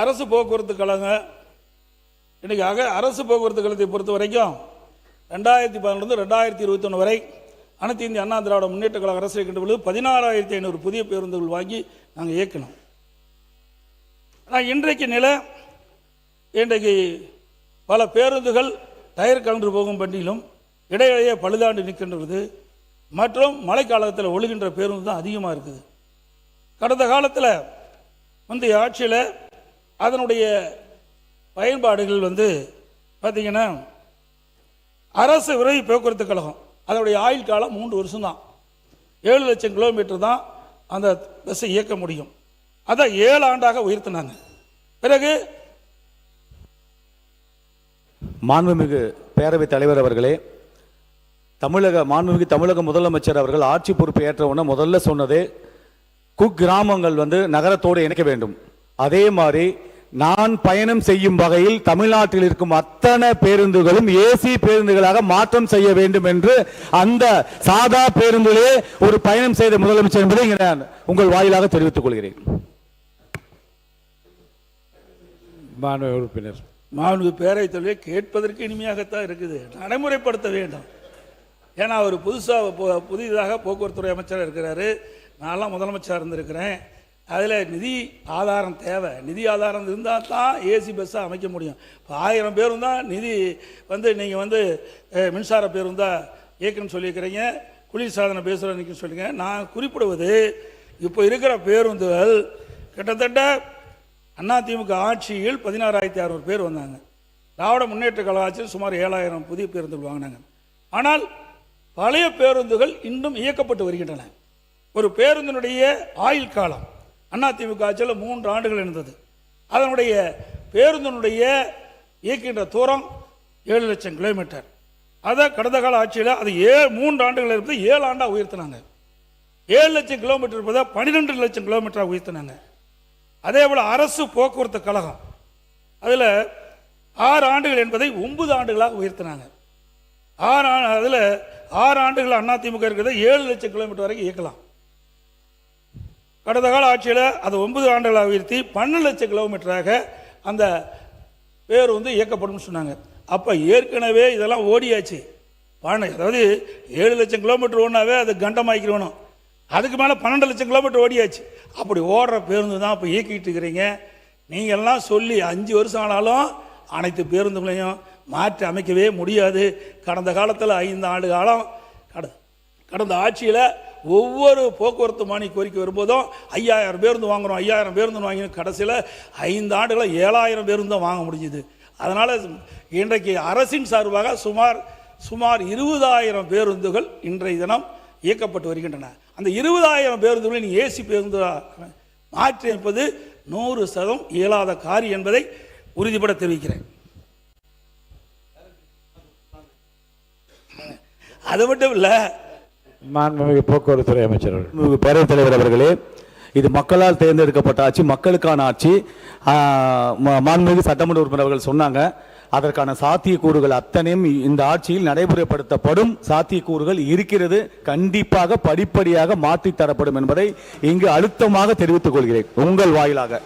அரசு போக்குவரத்து கழகம் இன்றைக்கி அரசு போக்குவரத்து கழகத்தை பொறுத்த வரைக்கும் 2011 2021 வரை அனைத்து இந்திய அண்ணா திராவிட முன்னேற்ற கழக அரசு இருக்கின்ற பொழுது 16,500 புதிய பேருந்துகள் வாங்கி நாங்கள் இயக்கணும். ஆனால் இன்றைக்கு இன்றைக்கு பல பேருந்துகள் டயர் கலந்து போகும் பண்டிலும் இடையிடையே பழுதாண்டு நிற்கின்றது மற்றும் மழைக்காலத்தில் ஒழுகின்ற பேருந்து தான் அதிகமாக இருக்குது. கடந்த காலத்தில் முந்தைய ஆட்சியில் அதனுடைய பயன்பாடுகள் பார்த்திங்கன்னா அரசு விரைவு போக்குவரத்து கழகம் அதனுடைய ஆயுள் காலம் 3 வருஷம் தான். 7 லட்சம் கிலோமீட்டர் தான் அந்த பஸ்ஸை இயக்க முடியும். அதை 7 ஆண்டாக உயர்த்தினாங்க. பிறகு மாண்புமிகு பேரவைத் தலைவர் அவர்களே, மாண்புமிகு தமிழக முதலமைச்சர் அவர்கள் ஆட்சி பொறுப்பு ஏற்ற உடனே முதல்ல சொன்னதே குக்கிராமங்கள் நகரத்தோடு இணைக்க வேண்டும். அதே மாதிரி நான் பயணம் செய்யும் வகையில் தமிழ்நாட்டில் இருக்கும் அத்தனை பேருந்துகளும் ஏசி பேருந்துகளாக மாற்றம் செய்ய வேண்டும் என்று அந்த சாதா பேருந்திலே ஒரு பயணம் செய்த முதலமைச்சர் என்பதை நான் உங்கள் வாயிலாக தெரிவித்துக் கொள்கிறேன். மாண்புமிகு உறுப்பினர். மாண்புமிகு பேரவைத் தலைவர் கேட்பதற்கு இனிமையாகத்தான் இருக்குது, நடைமுறைப்படுத்த வேண்டும். ஏன்னா அவர் புதிதாக போக்குவரத்துறை அமைச்சராக இருக்கிறாரு, நான்லாம் முதலமைச்சராக இருந்திருக்கிறேன். அதில் நிதி ஆதாரம் தேவை. நிதி ஆதாரம் இருந்தால் தான் ஏசி பஸ்ஸாக அமைக்க முடியும். இப்போ 1000 பேரும் தான் நிதி நீங்கள் மின்சார பேருந்தாக இயக்கணும்னு சொல்லியிருக்கிறீங்க, குளிர்சாதன பேசுகிறேன்னு சொல்லிங்க. நான் குறிப்பிடுவது இப்போ இருக்கிற பேருந்துகள் கிட்டத்தட்ட அதிமுக ஆட்சியில் 16,600 பேர் வந்தாங்க. திராவிட முன்னேற்ற கழக ஆட்சியில் சுமார் 7,000 புதிய பேருந்துகள் வாங்கினாங்க. ஆனால் பழைய பேருந்துகள் இன்னும் இயக்கப்பட்டு வருகின்றன. ஒரு பேருந்தினுடைய ஆயுள் காலம் அதிமுக ஆட்சியில் 3 ஆண்டுகள் இருந்தது. அதனுடைய பேருந்தினுடைய இயக்கின்ற தூரம் 7 லட்சம் கிலோமீட்டர். அதை கடந்த கால ஆட்சியில் அது 3 ஆண்டுகள் இருப்பது 7 ஆண்டாக உயர்த்தினாங்க. 7 லட்சம் கிலோமீட்டர் இருப்பதை 12 லட்சம் கிலோமீட்டராக உயர்த்தினாங்க. அதே போல் அரசு போக்குவரத்து கழகம் அதில் 6 ஆண்டுகள் என்பதை 9 ஆண்டுகளாக உயர்த்தினாங்க. 6 ஆண்டுகள் அதிமுக இருக்கிறத 7 லட்சம் கிலோமீட்டர் வரைக்கும் இயக்கலாம். கடந்த கால ஆட்சியில் அது 9 ஆண்டுகளாக உயர்த்தி 12 லட்சம் கிலோமீட்டராக அந்த பேருந்து இயக்கப்படும் சொன்னாங்க. அப்போ ஏற்கனவே இதெல்லாம் ஓடியாச்சு. அதாவது 7 லட்சம் கிலோமீட்டர் ஓடினாவே அது கண்டமாக்கிடணும். அதுக்கு மேலே 12 லட்சம் கிலோமீட்டர் ஓடியாச்சு. அப்படி ஓடுற பேருந்து தான் இப்போ இயக்கிட்டு இருக்கிறீங்க. நீங்கள்லாம் சொல்லி 5 வருஷம் ஆனாலும் அனைத்து பேருந்துகளையும் மாற்றி அமைக்கவே முடியாது. கடந்த காலத்தில் 5 ஆண்டு காலம் கடந்த ஆட்சியில் ஒவ்வொரு போக்குவரத்து மானிய கோரிக்கை வரும்போதும் 5000 பேருந்து வாங்குகிறோம், 5000 பேருந்து வாங்கினோம். கடைசியில் 5 ஆண்டுகளில் 7000 பேருந்து தான் வாங்க முடிஞ்சுது. அதனால் இன்றைக்கு அரசின் சார்பாக சுமார் 20,000 பேருந்துகள் இன்றைய தினம் இயக்கப்பட்டு வருகின்றன. அந்த 20,000 பேருந்துகளை நீ ஏசி பேருந்து மாற்றி அமைப்பது 100% இயலாத காரியம் என்பதை உறுதிபட தெரிவிக்கிறேன். அது மட்டும் இல்லை, மாண்புமிகு போக்குவரத்துறை அமைச்சர் பேரவைத் தலைவர் அவர்களே, இது மக்களால் தேர்ந்தெடுக்கப்பட்ட ஆட்சி, மக்களுக்கான ஆட்சி. மாண்புமிகு சட்டமன்ற உறுப்பினர் அவர்கள் சொன்னாங்க, அதற்கான சாத்தியக்கூறுகள் அத்தனையும் இந்த ஆட்சியில் நடைமுறைப்படுத்தப்படும் சாத்தியக்கூறுகள் இருக்கிறது. கண்டிப்பாக படிப்படியாக மாற்றித் தரப்படும் என்பதை இங்கு அழுத்தமாக தெரிவித்துக் கொள்கிறேன் உங்கள் வாயிலாக.